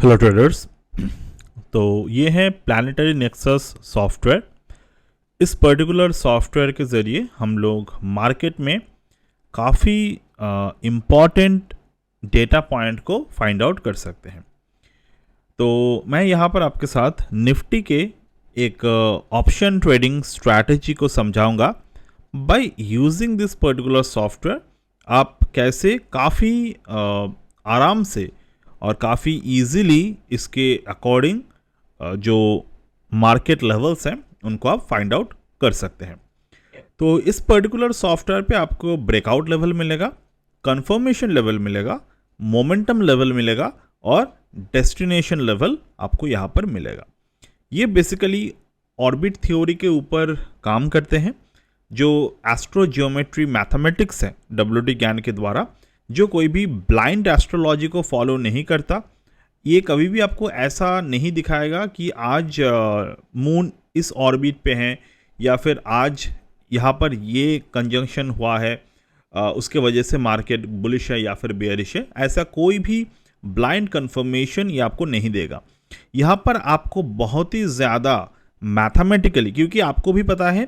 Hello traders. तो ये है प्लानिटरी नेक्सस सॉफ्टवेयर। इस पर्टिकुलर सॉफ्टवेयर के ज़रिए हम लोग मार्केट में काफ़ी इम्पॉर्टेंट डेटा पॉइंट को फाइंड आउट कर सकते हैं। तो मैं यहाँ पर आपके साथ निफ्टी के एक ऑप्शन ट्रेडिंग स्ट्रैटेजी को समझाऊंगा। By using this particular software आप कैसे काफ़ी आराम से और काफ़ी इजीली इसके अकॉर्डिंग जो मार्केट लेवल्स हैं उनको आप फाइंड आउट कर सकते हैं। तो इस पर्टिकुलर सॉफ्टवेयर पे आपको ब्रेकआउट लेवल मिलेगा, कंफर्मेशन लेवल मिलेगा, मोमेंटम लेवल मिलेगा और डेस्टिनेशन लेवल आपको यहाँ पर मिलेगा। ये बेसिकली ऑर्बिट थ्योरी के ऊपर काम करते हैं, जो एस्ट्रो जियोमेट्री मैथमेटिक्स है डब्ल्यूटी ज्ञान के द्वारा। जो कोई भी ब्लाइंड एस्ट्रोलॉजी को फॉलो नहीं करता, ये कभी भी आपको ऐसा नहीं दिखाएगा कि आज मून इस ऑर्बिट पे है या फिर आज यहाँ पर ये कंजंक्शन हुआ है, उसके वजह से मार्केट बुलिश है या फिर बेयरिश है। ऐसा कोई भी ब्लाइंड कंफर्मेशन ये आपको नहीं देगा। यहाँ पर आपको बहुत ही ज़्यादा मैथमेटिकली, क्योंकि आपको भी पता है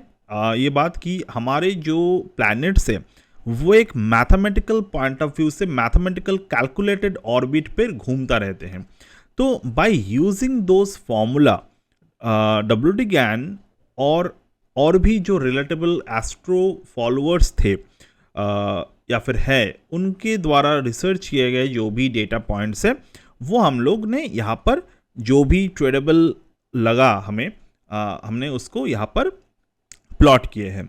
ये बात कि हमारे जो प्लैनेट्स है वो एक मैथमेटिकल पॉइंट ऑफ व्यू से मैथमेटिकल कैलकुलेटेड ऑर्बिट पर घूमता रहते हैं। तो by using those formula WT ज्ञान और भी जो रिलेटेबल एस्ट्रो फॉलोअर्स थे या फिर है, उनके द्वारा रिसर्च किए गए जो भी डेटा पॉइंट्स है वो हम लोग ने यहाँ पर जो भी ट्रेडेबल लगा हमें हमने उसको यहाँ पर प्लॉट किए हैं।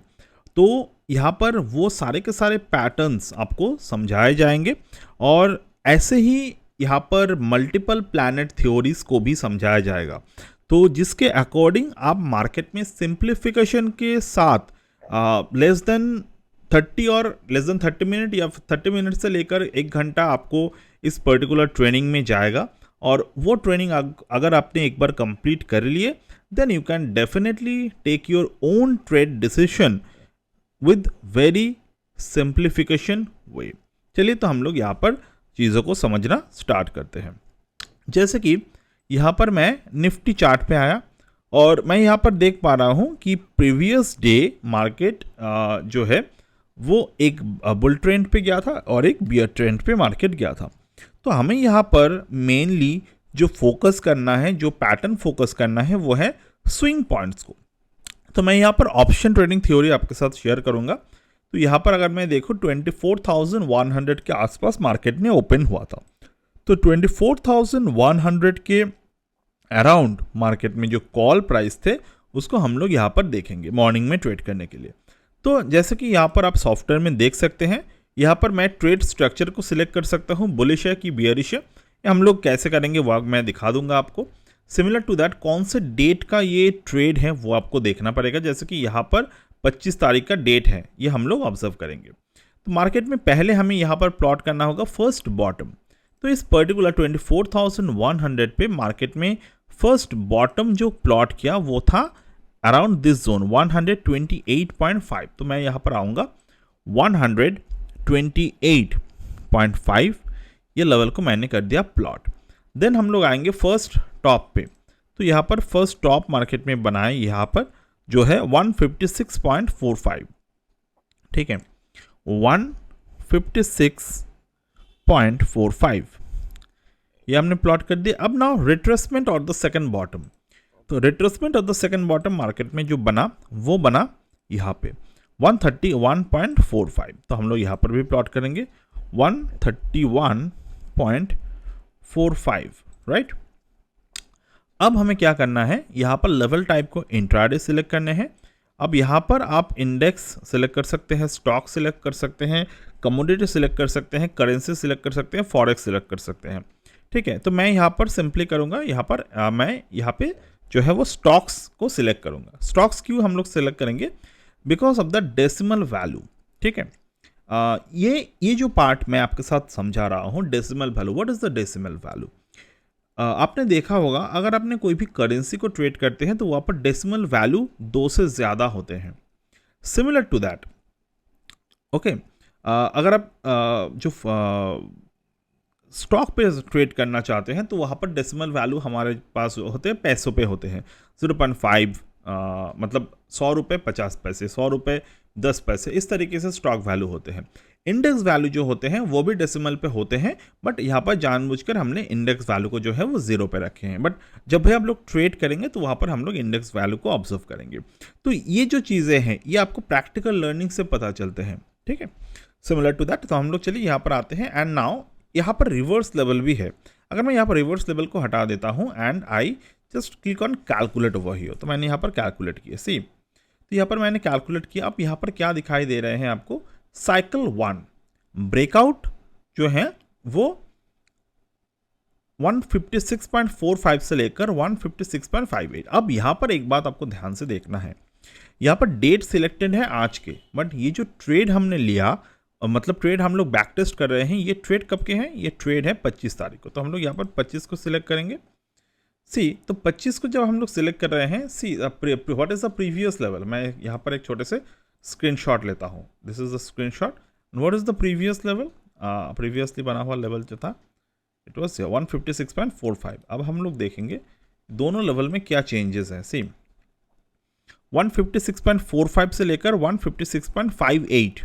तो यहाँ पर वो सारे के सारे पैटर्न्स आपको समझाए जाएंगे और ऐसे ही यहाँ पर मल्टीपल प्लैनेट थ्योरीज को भी समझाया जाएगा। तो जिसके अकॉर्डिंग आप मार्केट में सिंप्लीफिकेशन के साथ लेस देन 30 मिनट या 30 मिनट से लेकर 1 घंटा आपको इस पर्टिकुलर ट्रेनिंग में जाएगा। और वो ट्रेनिंग अगर आपने एक बार कंप्लीट कर लिए, then you can definitely take your own trade decision with very simplification way. चलिए, तो हम लोग यहाँ पर चीज़ों को समझना स्टार्ट करते हैं। जैसे कि यहाँ पर मैं निफ्टी चार्ट पे आया और मैं यहाँ पर देख पा रहा हूँ कि प्रीवियस डे मार्केट जो है वो एक बुल ट्रेंड पे गया था और एक बियर ट्रेंड पे मार्केट गया था। तो हमें यहाँ पर मेनली जो फोकस करना है, जो पैटर्न फोकस करना है, वो है स्विंग पॉइंट्स को। तो मैं यहाँ पर ऑप्शन ट्रेडिंग थ्योरी आपके साथ शेयर करूँगा। तो यहाँ पर अगर मैं देखूँ 24,100 के आसपास मार्केट ने ओपन हुआ था। तो 24,100 के अराउंड मार्केट में जो कॉल प्राइस थे उसको हम लोग यहाँ पर देखेंगे मॉर्निंग में ट्रेड करने के लिए। तो जैसे कि यहाँ पर आप सॉफ्टवेयर में देख सकते हैं, यहाँ पर मैं ट्रेड स्ट्रक्चर को सिलेक्ट कर सकता हूँ, बुलिश है कि बियरिश है। हम लोग कैसे करेंगे वो मैं दिखा दूंगा आपको। सिमिलर टू दैट कौन से डेट का ये ट्रेड है वो आपको देखना पड़ेगा। जैसे कि यहाँ पर 25 तारीख का डेट है, ये हम लोग ऑब्जर्व करेंगे। तो मार्केट में पहले हमें यहाँ पर प्लॉट करना होगा फर्स्ट बॉटम। तो इस पर्टिकुलर 24,100 पे मार्केट में फर्स्ट बॉटम जो प्लॉट किया वो था अराउंड दिस जोन 128.5। तो मैं यहाँ पर आऊँगा 128.5, ये लेवल को मैंने कर दिया प्लॉट। देन हम लोग आएंगे फर्स्ट टॉप पे। तो यहाँ पर फर्स्ट टॉप मार्केट में बनाए यहाँ पर जो है 156.45, ठीक है, 156.45 ये हमने प्लॉट कर दिया। अब नाउ रिट्रेसमेंट और द सेकंड बॉटम। तो रिट्रेसमेंट और द सेकंड बॉटम मार्केट में जो बना वो बना यहाँ पे 131.45। तो हम लोग यहाँ पर भी प्लॉट करेंगे 131.45, राइट। अब हमें क्या करना है, यहाँ पर लेवल टाइप को इंट्राडे सिलेक्ट करने हैं। अब यहाँ पर आप इंडेक्स सिलेक्ट कर सकते हैं, स्टॉक सिलेक्ट कर सकते हैं, कमोडिटी सिलेक्ट कर सकते हैं, करेंसी सिलेक्ट कर सकते हैं, फॉरेक्स सिलेक्ट कर सकते हैं, ठीक है। तो मैं यहाँ पर सिंपली करूँगा, यहाँ पर मैं यहाँ पे जो है वो स्टॉक्स को सिलेक्ट करूँगा। स्टॉक्स क्यों हम लोग सिलेक्ट करेंगे? Because of the decimal value, ठीक है। ये जो पार्ट मैं आपके साथ समझा रहा हूँ, decimal value. What is the decimal value? आपने देखा होगा अगर आपने कोई भी करेंसी को ट्रेड करते हैं तो वहाँ पर डेसिमल वैल्यू 2 से ज़्यादा होते हैं। सिमिलर टू दैट, ओके, अगर आप जो स्टॉक पे ट्रेड करना चाहते हैं तो वहाँ पर डेसिमल वैल्यू हमारे पास होते हैं, पैसों पे होते हैं। 0.5 मतलब 100 रुपये 50 पैसे, 100 रुपये 10 पैसे, इस तरीके से स्टॉक वैल्यू होते हैं। इंडेक्स वैल्यू जो होते हैं वो भी डेसिमल पे होते हैं, बट यहाँ पर जानबूझकर हमने इंडेक्स वैल्यू को जो है वो 0 पे रखे हैं। बट जब भी आप लोग ट्रेड करेंगे तो वहाँ पर हम लोग इंडेक्स वैल्यू को ऑब्जर्व करेंगे। तो ये जो चीज़ें हैं ये आपको प्रैक्टिकल लर्निंग से पता चलते हैं, ठीक है। सिमिलर टू दैट, तो हम लोग चलिए यहाँ पर आते हैं एंड नाउ यहाँ पर रिवर्स लेवल भी है। अगर मैं यहाँ पर रिवर्स लेवल को हटा देता हूँ and I just click on calculate over here, तो मैंने यहाँ पर कैलकुलेट किया, सी, तो यहाँ पर मैंने कैलकुलेट किया। अब यहाँ पर क्या दिखाई दे रहे हैं आपको, साइकिल 1 ब्रेकआउट जो है वो 156.45 से लेकर 156.58। अब यहाँ पर एक बात आपको ध्यान से देखना है, यहाँ पर डेट सिलेक्टेड है आज के, बट ये जो ट्रेड हमने लिया, मतलब ट्रेड हम लोग बैक टेस्ट कर रहे हैं, ये ट्रेड कब के हैं, ये ट्रेड है 25 तारीख को। तो हम लोग यहाँ पर 25 को सिलेक्ट करेंगे, सी, तो 25 को जब हम लोग सिलेक्ट कर रहे हैं, see what is the previous level, मैं यहाँ पर एक छोटे से स्क्रीनशॉट लेता हूँ, this is the screenshot. What is the previous level, previously बना हुआ लेवल जो था इट वॉज 156.45। अब हम लोग देखेंगे दोनों लेवल में क्या चेंजेस हैं। सी 156.45 से लेकर 156.58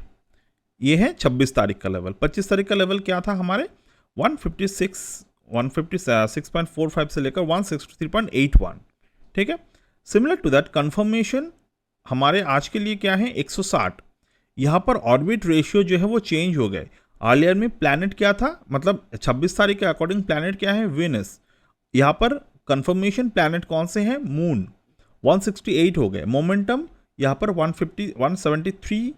ये है 26 तारीख का लेवल। 25 तारीख का लेवल क्या था हमारे, 156.45 से लेकर 163.81, ठीक है। सिमिलर टू दैट कंफर्मेशन हमारे आज के लिए क्या है, 160। यहाँ पर ऑर्बिट रेशियो जो है वो चेंज हो गए। अर्लियर में प्लैनेट क्या था, मतलब 26 तारीख के अकॉर्डिंग प्लैनेट क्या है, वीनस। यहाँ पर कंफर्मेशन प्लैनेट कौन से हैं, मून, 168 हो गए। मोमेंटम यहाँ पर 173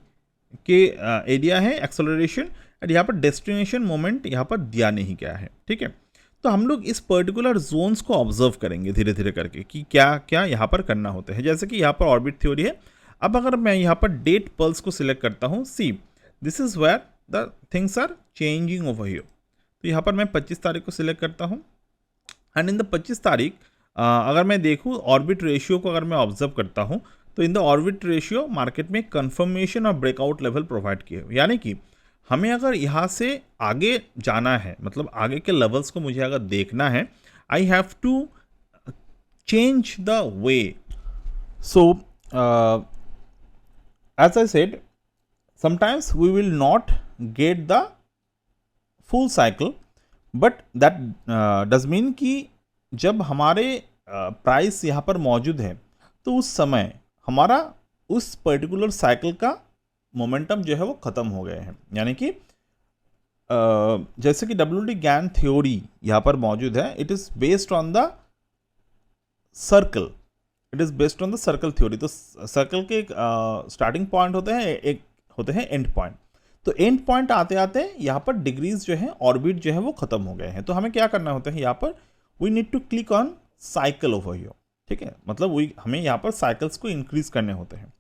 के एरिया है एक्सेलरेशन, और यहाँ पर डेस्टिनेशन मोमेंट यहाँ पर दिया नहीं गया है, ठीक है। तो हम लोग इस पर्टिकुलर जोन्स को ऑब्जर्व करेंगे धीरे धीरे करके कि क्या क्या यहाँ पर करना होता है। जैसे कि यहाँ पर ऑर्बिट थ्योरी है। अब अगर मैं यहाँ पर डेट पल्स को सिलेक्ट करता हूँ, see this is where the things are changing over here. तो यहाँ पर मैं 25 तारीख को सिलेक्ट करता हूँ एंड इन द 25 तारीख अगर मैं देखूँ ऑर्बिट रेशियो को अगर मैं ऑब्जर्व करता हूँ, तो in the orbit ratio market में कंफर्मेशन और ब्रेकआउट लेवल प्रोवाइड किए, यानी कि हमें अगर यहाँ से आगे जाना है, मतलब आगे के लेवल्स को मुझे अगर देखना है, I have to change the way. So as I said, sometimes we will not get the full cycle, but that does mean कि जब हमारे प्राइस यहाँ पर मौजूद है तो उस समय हमारा उस पर्टिकुलर साइकिल का मोमेंटम जो है वो ख़त्म हो गए हैं। यानी कि जैसे कि WD गैन थ्योरी यहाँ पर मौजूद है, it is based on the circle, it is based on the circle theory. तो सर्कल के स्टार्टिंग पॉइंट होते हैं, एक होते हैं एंड पॉइंट। तो एंड पॉइंट आते आते यहाँ पर डिग्रीज जो है ऑर्बिट जो है वो खत्म हो गए हैं। तो हमें क्या करना होता है, यहाँ पर we need to click on cycle over here, ठीक है। मतलब हमें यहाँ पर साइकिल्स को इंक्रीज करने होते हैं।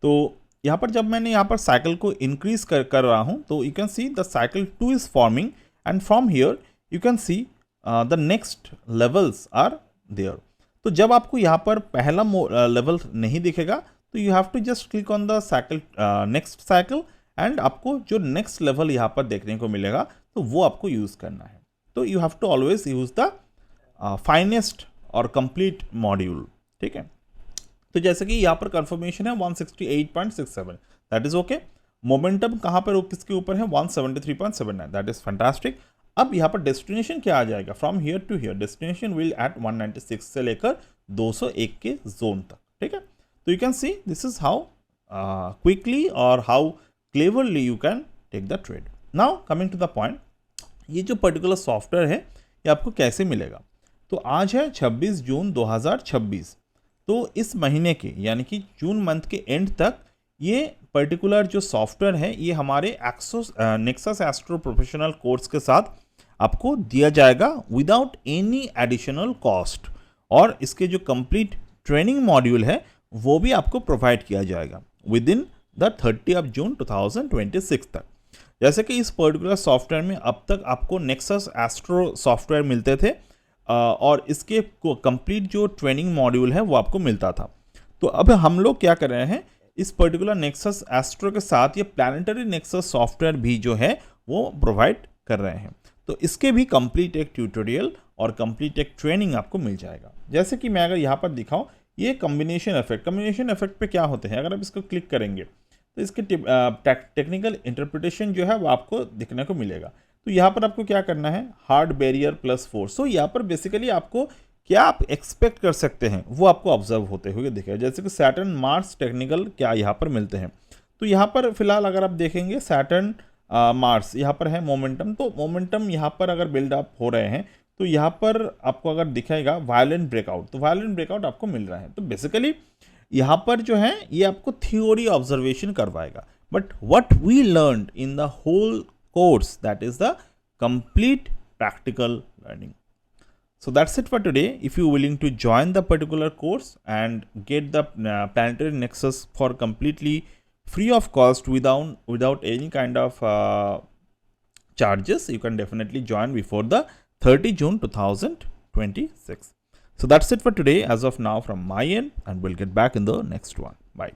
तो यहाँ पर जब मैंने यहाँ पर साइकिल को इंक्रीज कर रहा हूँ, तो you can see the cycle 2 is forming and from here you can see the next levels are there. तो जब आपको यहाँ पर पहला लेवल नहीं दिखेगा तो you have to just click on the cycle next cycle and आपको जो नेक्स्ट लेवल यहाँ पर देखने को मिलेगा तो वो आपको यूज़ करना है। तो you have to always use the finest और कंप्लीट मॉड्यूल, ठीक है। तो जैसे कि यहाँ पर कंफर्मेशन है 168.67, दैट इज़ ओके। मोमेंटम कहाँ पर किसके ऊपर है, 173.79, दैट इज़ फैंटास्टिक। अब यहाँ पर डेस्टिनेशन क्या आ जाएगा, from here to here destination will at 196 से लेकर 201 के जोन तक, ठीक है। तो you can see this is how quickly or how cleverly you can take the trade. Now coming to the point, ये जो पर्टिकुलर सॉफ्टवेयर है ये आपको कैसे मिलेगा। तो आज है 26 जून 2026। तो इस महीने के यानी कि जून मंथ के एंड तक ये पर्टिकुलर जो सॉफ्टवेयर है ये हमारे नेक्सस एस्ट्रो प्रोफेशनल कोर्स के साथ आपको दिया जाएगा विदाउट एनी एडिशनल कॉस्ट, और इसके जो कंप्लीट ट्रेनिंग मॉड्यूल है वो भी आपको प्रोवाइड किया जाएगा विद इन द 30 जून 2026 तक। जैसे कि इस पर्टिकुलर सॉफ्टवेयर में अब तक आपको नेक्सस एस्ट्रो सॉफ्टवेयर मिलते थे और इसके कंप्लीट जो ट्रेनिंग मॉड्यूल है वो आपको मिलता था। तो अब हम लोग क्या कर रहे हैं, इस पर्टिकुलर नेक्सस एस्ट्रो के साथ ये प्लैनेटरी नेक्सस सॉफ्टवेयर भी जो है वो प्रोवाइड कर रहे हैं। तो इसके भी कंप्लीट एक ट्यूटोरियल और कंप्लीट एक ट्रेनिंग आपको मिल जाएगा। जैसे कि मैं अगर यहाँ पर दिखाऊं, ये कम्बिनेशन इफेक्ट पे क्या होते हैं, अगर आप इसको क्लिक करेंगे तो इसके टेक्निकल इंटरप्रिटेशन जो है वो आपको दिखने को मिलेगा। तो यहाँ पर आपको क्या करना है, हार्ड बैरियर प्लस फोर्स। तो यहाँ पर बेसिकली आपको क्या आप एक्सपेक्ट कर सकते हैं वो आपको ऑब्जर्व होते हुए दिखेगा। जैसे कि सैटर्न मार्स टेक्निकल क्या यहाँ पर मिलते हैं, तो यहाँ पर फिलहाल अगर आप देखेंगे सैटर्न मार्स यहाँ पर है मोमेंटम। तो मोमेंटम यहाँ पर अगर बिल्डअप हो रहे हैं तो यहाँ पर आपको अगर दिखेगा वायलेंट ब्रेकआउट, तो वायलेंट ब्रेकआउट आपको मिल रहा है। तो बेसिकली यहाँ पर जो है ये आपको थ्योरी ऑब्जर्वेशन करवाएगा, but what we learn in the whole course, that is the complete practical learning. So that's it for today. If you're willing to join the particular course and get the Planetary Nexus for completely free of cost without any kind of charges, you can definitely join before the 30 June 2026. So that's it for today as of now from my end, and we'll get back in the next one. Bye.